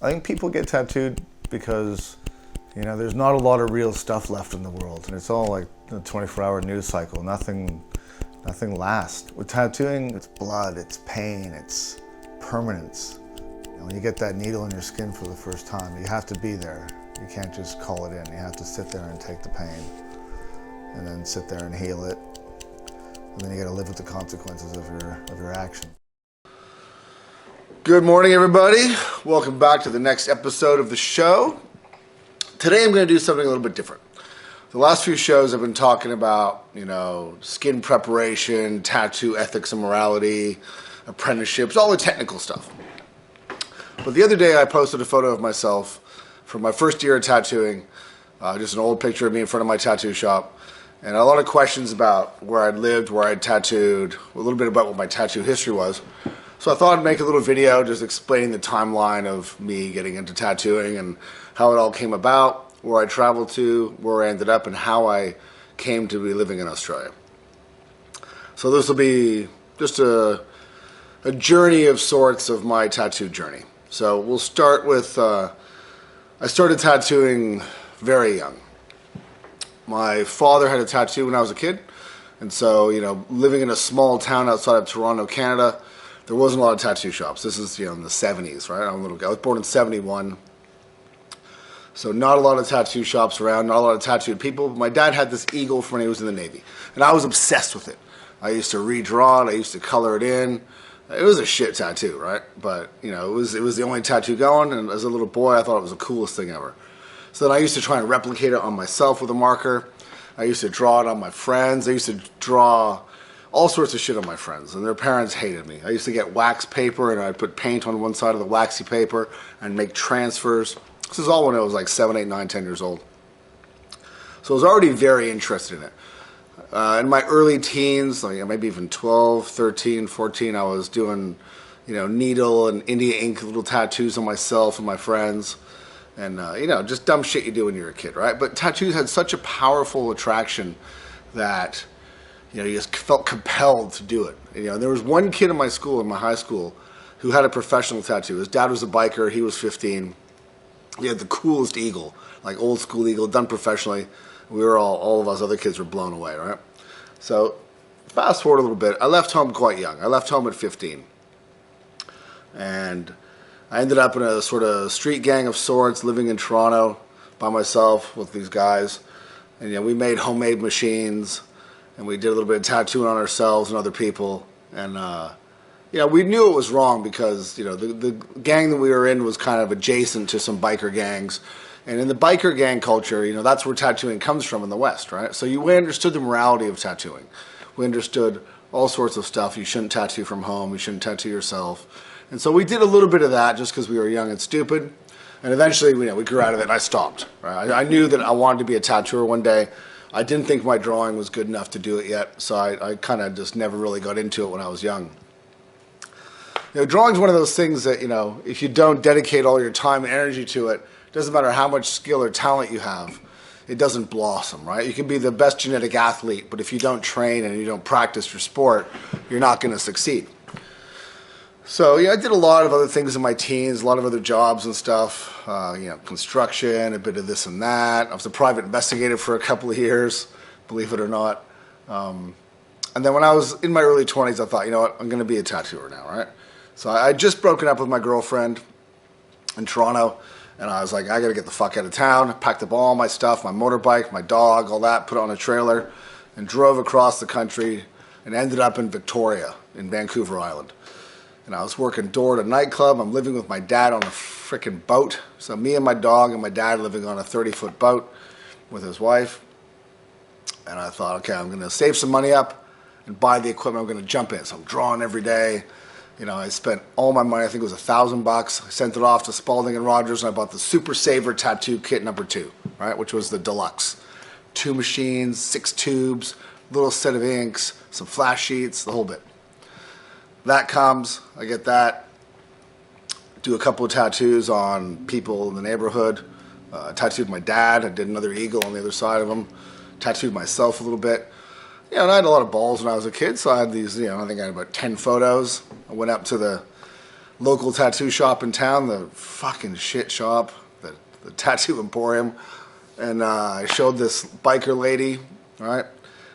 I think people get tattooed because, you know, there's not a lot of real stuff left in the world, and it's all like a 24-hour news cycle. Nothing lasts. With tattooing, it's blood, it's pain, it's permanence. When you get that needle in your skin for the first time, you have to be there. You can't just call it in. You have to sit there and take the pain, and then sit there and heal it, and then you got to live with the consequences of your action. Good morning, everybody. Welcome back to the next episode of the show. Today I'm going to do something a little bit different. The last few shows I've been talking about, you know, skin preparation, tattoo ethics and morality, apprenticeships, all the technical stuff. But the other day I posted a photo of myself from my first year of tattooing, just an old picture of me in front of my tattoo shop, and a lot of questions about where I'd lived, where I'd tattooed, a little bit about what my tattoo history was. So I thought I'd make a little video just explaining the timeline of me getting into tattooing and how it all came about, where I traveled to, where I ended up, and how I came to be living in Australia. So this will be just a journey of sorts of my tattoo journey. So we'll start with, I started tattooing very young. My father had a tattoo when I was a kid, and so, you know, living in a small town outside of Toronto, Canada, there wasn't a lot of tattoo shops. This is, you know, in the 70s, right? I'm a little guy. I was born in 71. So not a lot of tattoo shops around, not a lot of tattooed people. But my dad had this eagle from when he was in the Navy, and I was obsessed with it. I used to redraw it. I used to color it in. It was a shit tattoo, right? But, you know, it was the only tattoo going, and as a little boy, I thought it was the coolest thing ever. So then I used to try and replicate it on myself with a marker. I used to draw it on my friends. I used to draw all sorts of shit on my friends, and their parents hated me. I used to get wax paper, and I'd put paint on one side of the waxy paper and make transfers. This is all when I was like 7, 8, 9, 10 years old. So I was already very interested in it. In my early teens, like maybe even 12, 13, 14, I was doing, you know, needle and India ink little tattoos on myself and my friends. And, you know, just dumb shit you do when you're a kid, right? But tattoos had such a powerful attraction that, you know, you just felt compelled to do it. You know, there was one kid in my school, in my high school, who had a professional tattoo. His dad was a biker. He was 15. He had the coolest eagle, like old school eagle, done professionally. We were all of us other kids were blown away, right? So fast forward a little bit. I left home quite young. I left home at 15. And I ended up in a sort of street gang of sorts, living in Toronto by myself with these guys. And, you know, we made homemade machines, and we did a little bit of tattooing on ourselves and other people. And, you know, we knew it was wrong because, you know, the gang that we were in was kind of adjacent to some biker gangs. And in the biker gang culture, you know, that's where tattooing comes from in the West, right? So we understood the morality of tattooing. We understood all sorts of stuff. You shouldn't tattoo from home. You shouldn't tattoo yourself. And so we did a little bit of that just because we were young and stupid. And eventually, you know, we grew out of it, and I stopped. Right? I knew that I wanted to be a tattooer one day. I didn't think my drawing was good enough to do it yet, so I kind of just never really got into it when I was young. You know, drawing's one of those things that, you know, if you don't dedicate all your time and energy to it, it doesn't matter how much skill or talent you have, it doesn't blossom, right? You can be the best genetic athlete, but if you don't train and you don't practice your sport, you're not going to succeed. So, yeah, I did a lot of other things in my teens, a lot of other jobs and stuff, you know, construction, a bit of this and that. I was a private investigator for a couple of years, believe it or not. And then when I was in my early 20s, I thought, you know what, I'm going to be a tattooer now, right? So I had just broken up with my girlfriend in Toronto, and I was like, I got to get the fuck out of town. I packed up all my stuff, my motorbike, my dog, all that, put it on a trailer, and drove across the country and ended up in Victoria, in Vancouver Island. And I was working door at a nightclub. I'm living with my dad on a freaking boat. So me and my dog and my dad living on a 30-foot boat with his wife. And I thought, okay, I'm going to save some money up and buy the equipment. I'm going to jump in. So I'm drawing every day. You know, I spent all my money. I think it was $1,000. I sent it off to Spalding and Rogers, and I bought the Super Saver Tattoo Kit number 2, right, which was the deluxe. 2 machines, 6 tubes, little set of inks, some flash sheets, the whole bit. That comes, I get that, do a couple of tattoos on people in the neighborhood, tattooed my dad, I did another eagle on the other side of him, tattooed myself a little bit. You know, and I had a lot of balls when I was a kid, so I had these, you know, I think I had about 10 photos. I went up to the local tattoo shop in town, the fucking shit shop, the Tattoo Emporium. And I showed this biker lady, right?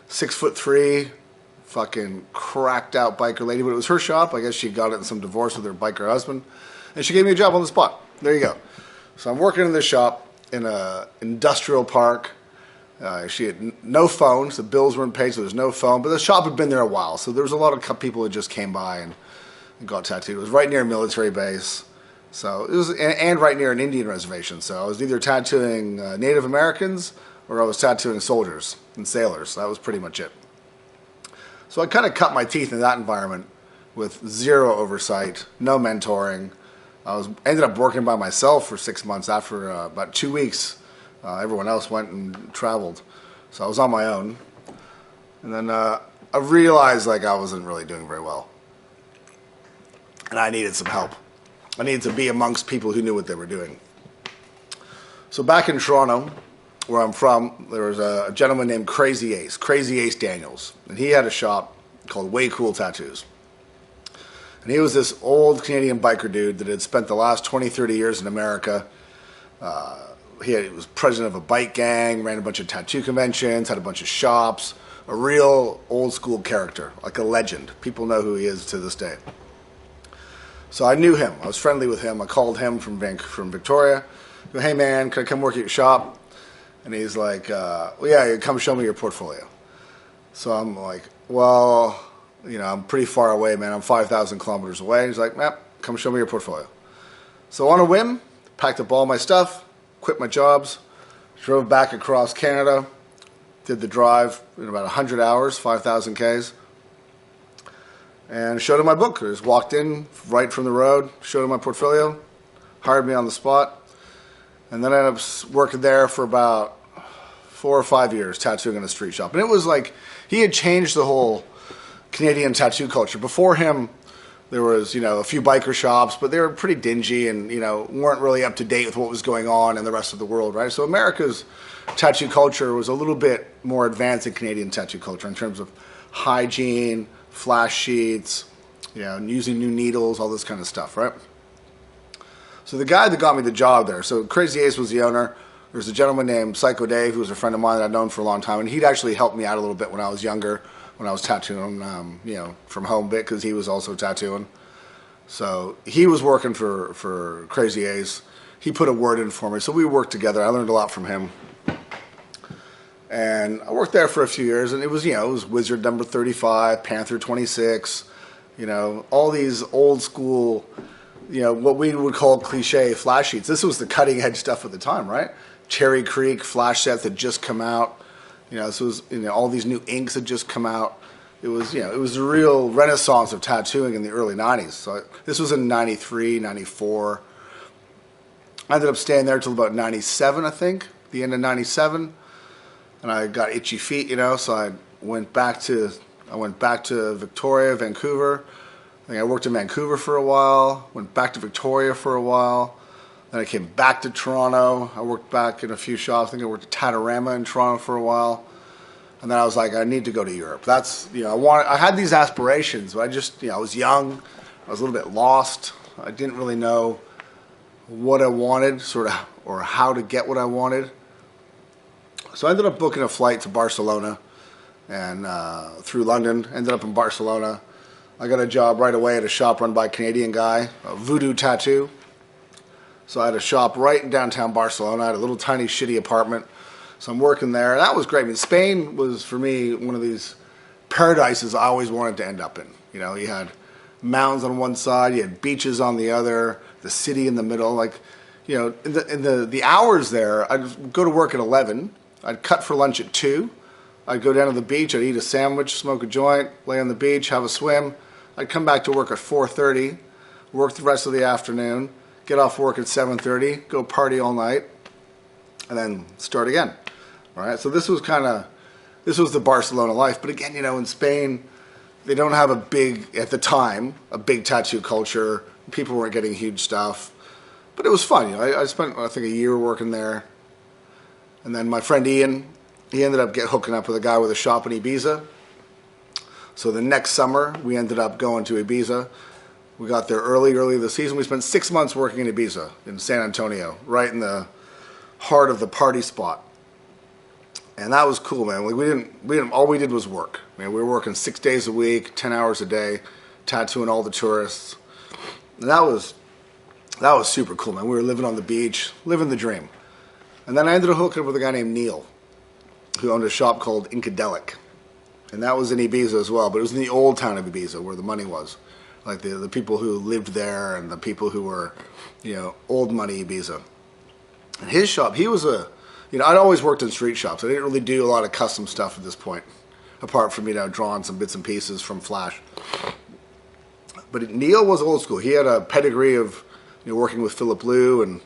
6'3", fucking cracked out biker lady, but it was her shop. I guess she got it in some divorce with her biker husband. And she gave me a job on the spot. There you go. So I'm working in this shop in a industrial park. She had no phone, so the bills weren't paid, so there's no phone. But the shop had been there a while, so there was a lot of people who just came by and got tattooed. It was right near a military base, so it was, and right near an Indian reservation. So I was either tattooing Native Americans or I was tattooing soldiers and sailors. So that was pretty much it. So I kind of cut my teeth in that environment with zero oversight, no mentoring. Ended up working by myself for 6 months. After about 2 weeks, everyone else went and traveled, so I was on my own. And then I realized like I wasn't really doing very well, and I needed some help. I needed to be amongst people who knew what they were doing. So back in Toronto, where I'm from, there was a gentleman named Crazy Ace Daniels, and he had a shop called Way Cool Tattoos. And he was this old Canadian biker dude that had spent the last 20, 30 years in America. He was president of a bike gang, ran a bunch of tattoo conventions, had a bunch of shops, a real old school character, like a legend. People know who he is to this day. So I knew him. I was friendly with him. I called him from Victoria. I go, hey man, can I come work at your shop? And he's like, well, yeah, come show me your portfolio. So I'm like, well, you know, I'm pretty far away, man. I'm 5,000 kilometers away. He's like, nah, come show me your portfolio. So on a whim, packed up all my stuff, quit my jobs, drove back across Canada, did the drive in about 100 hours, 5,000 Ks, and showed him my book. I just walked in right from the road, showed him my portfolio, hired me on the spot, and then I ended up working there for about 4 or 5 years, tattooing in a street shop. And it was like, he had changed the whole Canadian tattoo culture. Before him, there was, you know, a few biker shops, but they were pretty dingy and, you know, weren't really up to date with what was going on in the rest of the world, right? So America's tattoo culture was a little bit more advanced than Canadian tattoo culture in terms of hygiene, flash sheets, you know, using new needles, all this kind of stuff, right? So the guy that got me the job there, so Crazy Ace was the owner. There was a gentleman named Psycho Dave, who was a friend of mine that I'd known for a long time, and he'd actually helped me out a little bit when I was younger, when I was tattooing, you know, from home a bit, because he was also tattooing. So he was working for Crazy Ace. He put a word in for me, so we worked together. I learned a lot from him. And I worked there for a few years, and it was, you know, it was Wizard number 35, Panther 26, you know, all these old school, you know, what we would call cliche flash sheets. This was the cutting edge stuff at the time, right? Cherry Creek flash sets had just come out. You know, this was, you know, all these new inks had just come out. It was, you know, it was a real renaissance of tattooing in the early 90s. So this was in 93, 94. I ended up staying there till about 97, I think, the end of 97. And I got itchy feet, you know, so I went back to Victoria, Vancouver. I think I worked in Vancouver for a while, went back to Victoria for a while. Then I came back to Toronto. I worked back in a few shops. I think I worked at Tatarama in Toronto for a while. And then I was like, I need to go to Europe. That's, you know, I had these aspirations, but I just, you know, I was young. I was a little bit lost. I didn't really know what I wanted, sort of, or how to get what I wanted. So I ended up booking a flight to Barcelona and through London, ended up in Barcelona. I got a job right away at a shop run by a Canadian guy, Voodoo Tattoo. So I had a shop right in downtown Barcelona. I had a little tiny shitty apartment. So I'm working there. And that was great. I mean, Spain was, for me, one of these paradises I always wanted to end up in. You know, you had mountains on one side, you had beaches on the other, the city in the middle. Like, you know, in the hours there, I'd go to work at 11. I'd cut for lunch at 2. I'd go down to the beach. I'd eat a sandwich, smoke a joint, lay on the beach, have a swim. I'd come back to work at 4:30, work the rest of the afternoon, get off work at 7:30, go party all night, and then start again. Right? So this was the Barcelona life. But again, you know, in Spain, they don't have at the time, a big tattoo culture. People weren't getting huge stuff. But it was fun. You know, I spent, I think, a year working there. And then my friend Ian, he ended up hooking up with a guy with a shop in Ibiza. So the next summer, we ended up going to Ibiza. We got there early the season. We spent 6 months working in Ibiza, in San Antonio, right in the heart of the party spot. And that was cool, man. We didn't. All we did was work. Man, we were working 6 days a week, 10 hours a day, tattooing all the tourists. And that was super cool, man. We were living on the beach, living the dream. And then I ended up hooking up with a guy named Neil, who owned a shop called Incadelic. And that was in Ibiza as well, but it was in the old town of Ibiza where the money was. Like the people who lived there and the people who were, old money Ibiza. And his shop, he was I'd always worked in street shops. I didn't really do a lot of custom stuff at this point, apart from, drawing some bits and pieces from Flash. But Neil was old school. He had a pedigree of, working with Philip Liu and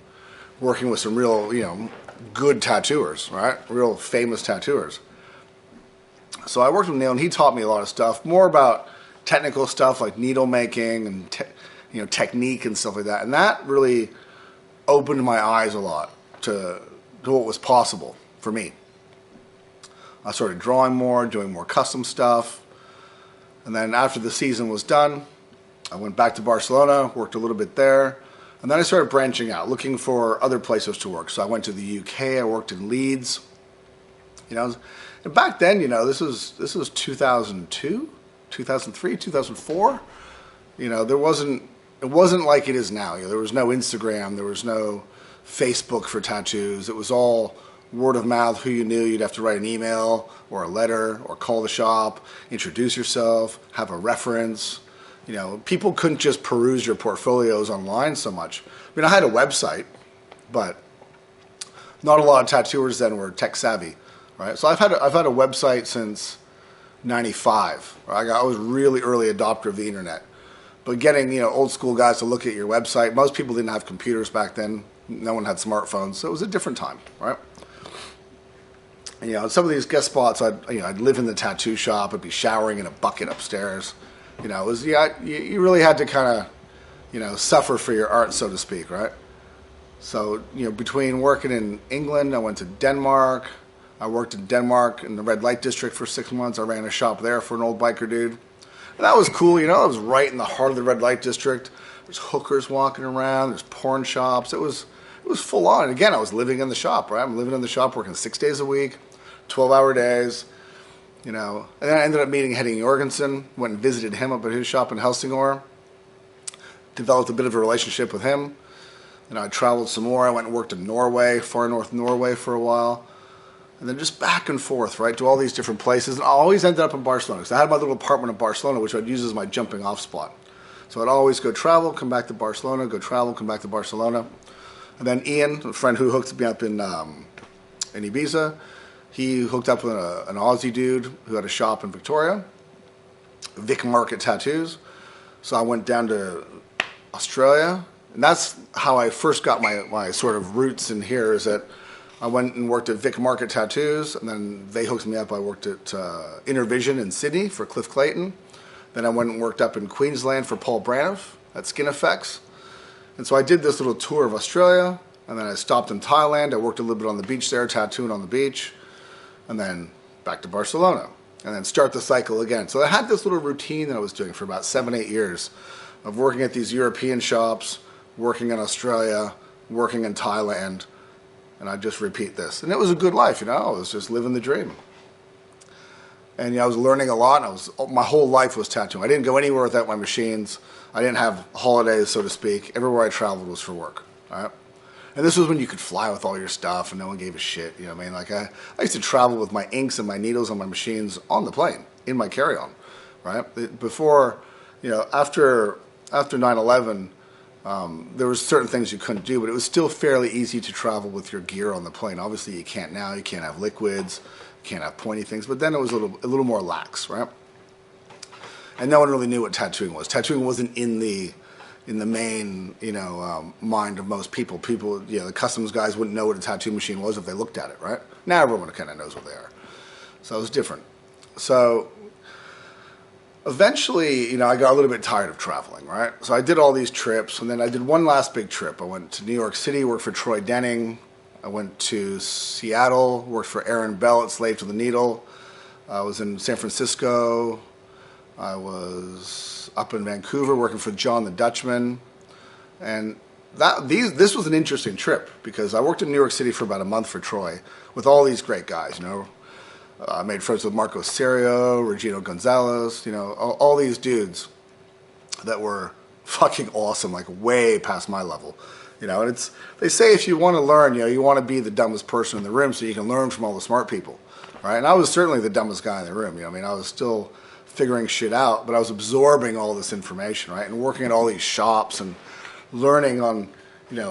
working with some real, good tattooers, right? Real famous tattooers. So I worked with Neil, and he taught me a lot of stuff, more about technical stuff like needle making and technique and stuff like that. And that really opened my eyes a lot to what was possible for me. I started drawing more, doing more custom stuff. And then after the season was done, I went back to Barcelona, worked a little bit there. And then I started branching out, looking for other places to work. So I went to the UK, I worked in Leeds. And back then, this was 2002, 2003, 2004. It wasn't like it is now. There was no Instagram, there was no Facebook for tattoos. It was all word of mouth, who you knew. You'd have to write an email or a letter or call the shop, introduce yourself, have a reference. People couldn't just peruse your portfolios online so much. I had a website, but not a lot of tattooers then were tech savvy, right? So I've had a website since '95. Right? I was really early adopter of the internet. But getting old school guys to look at your website, most people didn't have computers back then. No one had smartphones, so it was a different time, right? And, some of these guest spots, I'd live in the tattoo shop. I'd be showering in a bucket upstairs. You really had to kind of, suffer for your art, so to speak, right? So, between working in England, I went to Denmark. I worked in Denmark in the red light district for 6 months. I ran a shop there for an old biker dude. And that was cool, I was right in the heart of the red light district. There's hookers walking around, there's porn shops. It was full on. And again, I was living in the shop, right? I'm living in the shop, working 6 days a week, 12-hour days. And then I ended up meeting Henning Jorgensen, went and visited him up at his shop in Helsingør, developed a bit of a relationship with him. I traveled some more. I went and worked in Norway, far north Norway for a while. And then just back and forth, right, to all these different places. And I always ended up in Barcelona, because I had my little apartment in Barcelona, which I'd use as my jumping off spot. So I'd always go travel, come back to Barcelona, go travel, come back to Barcelona. And then Ian, a friend who hooked me up in Ibiza, he hooked up with an Aussie dude who had a shop in Victoria, Vic Market Tattoos. So I went down to Australia, and that's how I first got my sort of roots in here, is that I went and worked at Vic Market Tattoos, and then they hooked me up. I worked at Intervision in Sydney for Cliff Clayton. Then I went and worked up in Queensland for Paul Braniff at Skin Effects. And so I did this little tour of Australia, and then I stopped in Thailand. I worked a little bit on the beach there, tattooing on the beach, and then back to Barcelona, and then start the cycle again. So I had this little routine that I was doing for about 7-8 years of working at these European shops, working in Australia, working in Thailand, and I'd just repeat this. And it was a good life, I was just living the dream. And I was learning a lot, and my whole life was tattooing. I didn't go anywhere without my machines. I didn't have holidays, so to speak. Everywhere I traveled was for work, right? And this was when you could fly with all your stuff and no one gave a shit, I mean? Like I used to travel with my inks and my needles on my machines on the plane, in my carry-on, right? Before, after 9/11, there was certain things you couldn't do, but it was still fairly easy to travel with your gear on the plane. Obviously, you can't now. You can't have liquids. You can't have pointy things. But then it was a little more lax, right? And no one really knew what tattooing was. Tattooing wasn't in the main, mind of most people. People, the customs guys wouldn't know what a tattoo machine was if they looked at it, right? Now everyone kind of knows what they are. So it was different. So eventually, I got a little bit tired of traveling, right? So I did all these trips, and then I did one last big trip. I went to New York City, worked for Troy Denning. I went to Seattle, worked for Aaron Bell at Slave to the Needle. I was in San Francisco. I was up in Vancouver working for John the Dutchman, and this was an interesting trip because I worked in New York City for about a month for Troy with all these great guys. I made friends with Marco Serio, Regino Gonzalez, all these dudes that were fucking awesome, like way past my level. And they say if you want to learn, you want to be the dumbest person in the room so you can learn from all the smart people, right? And I was certainly the dumbest guy in the room. I was still figuring shit out, but I was absorbing all this information, right? And working at all these shops and learning on,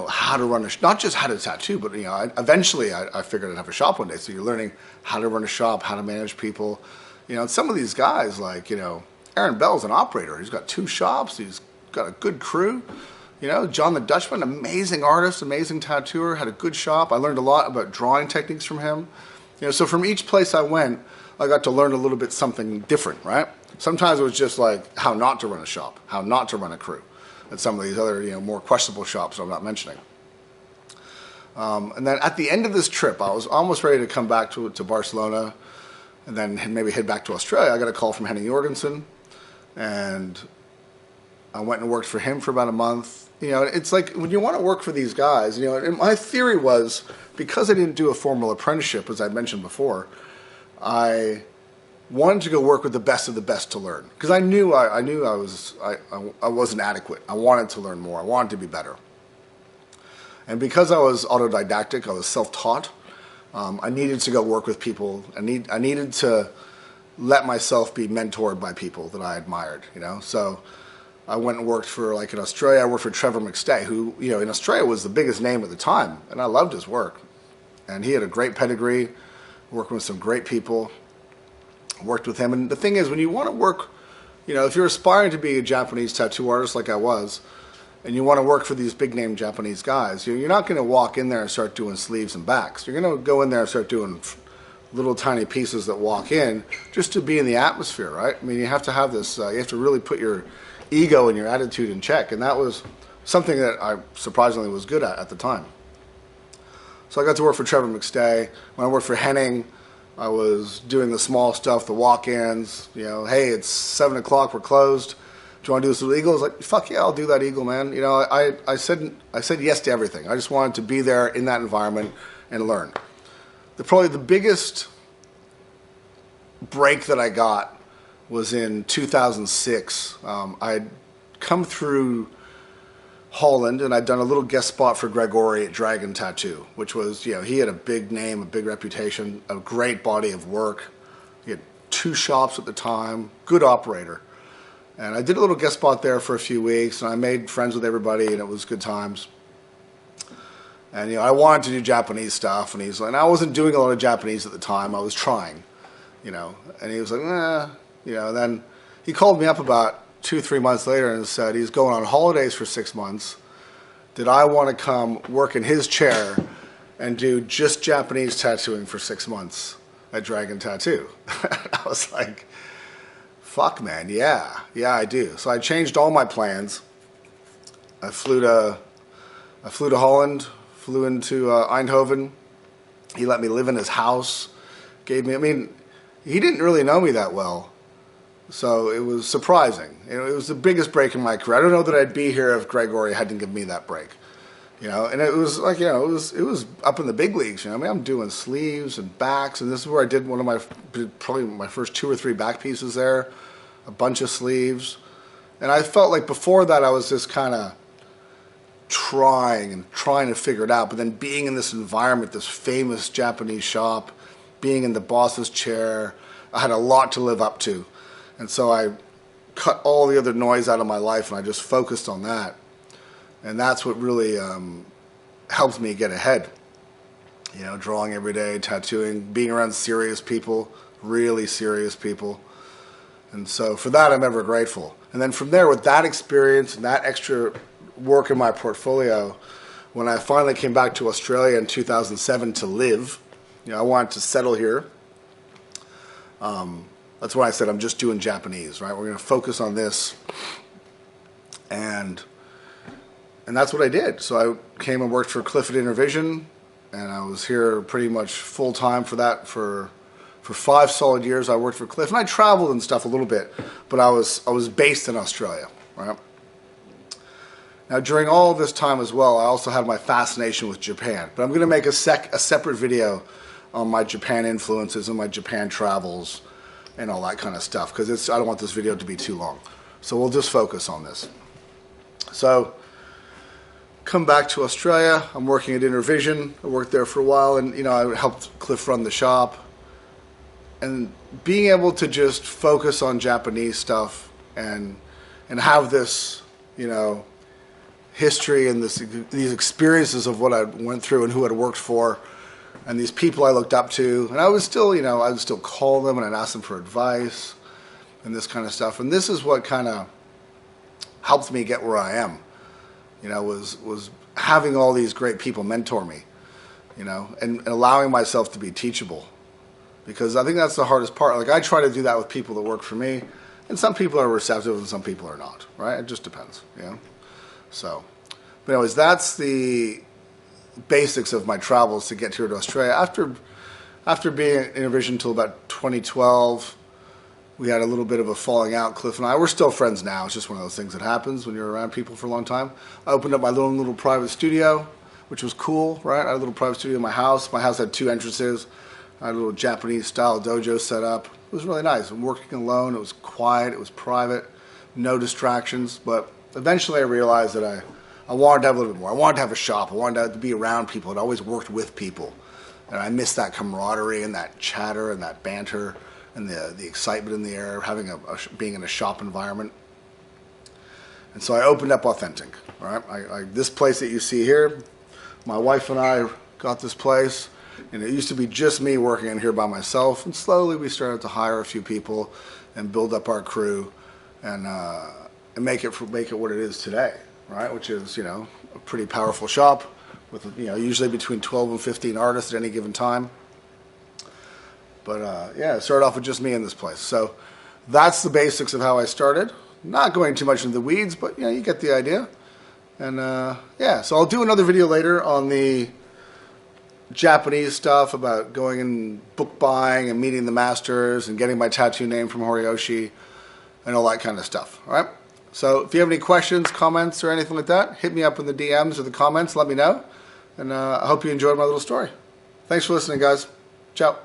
how to run not just how to tattoo, but, eventually I figured I'd have a shop one day. So you're learning how to run a shop, how to manage people. And some of these guys, like, Aaron Bell's an operator. He's got 2 shops. He's got a good crew. John the Dutchman, amazing artist, amazing tattooer, had a good shop. I learned a lot about drawing techniques from him. So from each place I went, I got to learn a little bit something different, right? Sometimes it was just like how not to run a shop, how not to run a crew at some of these other, more questionable shops I'm not mentioning. And then at the end of this trip, I was almost ready to come back to Barcelona and then maybe head back to Australia. I got a call from Henning Jorgensen, and I went and worked for him for about a month. It's like when you want to work for these guys, and my theory was, because I didn't do a formal apprenticeship, as I mentioned before, I wanted to go work with the best of the best to learn, because I knew I wasn't adequate. I wanted to learn more. I wanted to be better. And because I was autodidactic, I was self-taught, I needed to go work with people. I needed to let myself be mentored by people that I admired, So I went and worked for, like in Australia, I worked for Trevor McStay, who, in Australia was the biggest name at the time, and I loved his work. And he had a great pedigree, working with some great people. Worked with him, and the thing is, when you want to work, if you're aspiring to be a Japanese tattoo artist like I was, and you want to work for these big name Japanese guys, you're not going to walk in there and start doing sleeves and backs. You're going to go in there and start doing little tiny pieces that walk in just to be in the atmosphere, right? You have to have this, you have to really put your ego and your attitude in check, and that was something that I surprisingly was good at the time. So I got to work for Trevor McStay. When I worked for Henning, I was doing the small stuff, the walk-ins, hey, it's 7 o'clock, we're closed. Do you want to do this little eagle? I was like, fuck yeah, I'll do that eagle, man. I said yes to everything. I just wanted to be there in that environment and learn. Probably the biggest break that I got was in 2006. I'd come through Holland, and I'd done a little guest spot for Gregory at Dragon Tattoo, which was, he had a big name, a big reputation, a great body of work. He had 2 shops at the time, good operator. And I did a little guest spot there for a few weeks, and I made friends with everybody, and it was good times. And, I wanted to do Japanese stuff, and and I wasn't doing a lot of Japanese at the time. I was trying, and he was like, and then he called me up about 2-3 months later and said he's going on holidays for 6 months. Did I want to come work in his chair and do just Japanese tattooing for 6 months at Dragon Tattoo? I was like, fuck, man, yeah, I do. So I changed all my plans. I flew to Holland, flew into Eindhoven. He let me live in his house. He didn't really know me that well. So it was surprising. It was the biggest break in my career. I don't know that I'd be here if Gregory hadn't given me that break. And it was like, it was up in the big leagues. I'm doing sleeves and backs, and this is where I did probably my first 2 or 3 back pieces there, a bunch of sleeves. And I felt like before that I was just kind of trying to figure it out. But then being in this environment, this famous Japanese shop, being in the boss's chair, I had a lot to live up to. And so I cut all the other noise out of my life, and I just focused on that. And that's what really helped me get ahead. Drawing every day, tattooing, being around serious people, really serious people. And so for that, I'm ever grateful. And then from there, with that experience and that extra work in my portfolio, when I finally came back to Australia in 2007 to live, I wanted to settle here. That's why I said I'm just doing Japanese, right? We're going to focus on this. And that's what I did. So I came and worked for Clifford Intervision, and I was here pretty much full-time for that for For 5 solid years, I worked for Cliff, and I traveled and stuff a little bit, but I was based in Australia, right? Now, during all of this time as well, I also had my fascination with Japan. But I'm going to make a separate video on my Japan influences and my Japan travels and all that kind of stuff, because I don't want this video to be too long. So we'll just focus on this. So, come back to Australia. I'm working at Intervision. I worked there for a while, and I helped Cliff run the shop. And being able to just focus on Japanese stuff and have this, history and these experiences of what I went through and who I'd worked for, and these people I looked up to, and I would still, I would still call them and I'd ask them for advice and this kind of stuff. And this is what kind of helped me get where I am. Was having all these great people mentor me, and allowing myself to be teachable. Because I think that's the hardest part. Like, I try to do that with people that work for me, and some people are receptive and some people are not, right? It just depends, So, but anyways, that's the basics of my travels to get here to Australia. After being at Intervision until about 2012, we had a little bit of a falling out, Cliff and I. We're still friends now. It's just one of those things that happens when you're around people for a long time. I opened up my little private studio, which was cool, right? I had a little private studio in my house. My house had 2 entrances. I had a little Japanese-style dojo set up. It was really nice. I'm working alone. It was quiet. It was private. No distractions. But eventually I realized that I wanted to have a little bit more. I wanted to have a shop. I wanted to be around people. I'd always worked with people. And I missed that camaraderie and that chatter and that banter and the excitement in the air, being in a shop environment. And so I opened up Authentink. Right? This place that you see here, my wife and I got this place. And it used to be just me working in here by myself, and slowly we started to hire a few people and build up our crew and make it what it is today, right? Which is, a pretty powerful shop with, usually between 12 and 15 artists at any given time. But it started off with just me in this place. So that's the basics of how I started. Not going too much into the weeds, but you get the idea. And so I'll do another video later on the Japanese stuff about going and book buying and meeting the masters and getting my tattoo name from Horiyoshi and all that kind of stuff. All right. So if you have any questions, comments, or anything like that, hit me up in the DMs or the comments. Let me know. And I hope you enjoyed my little story. Thanks for listening, guys. Ciao.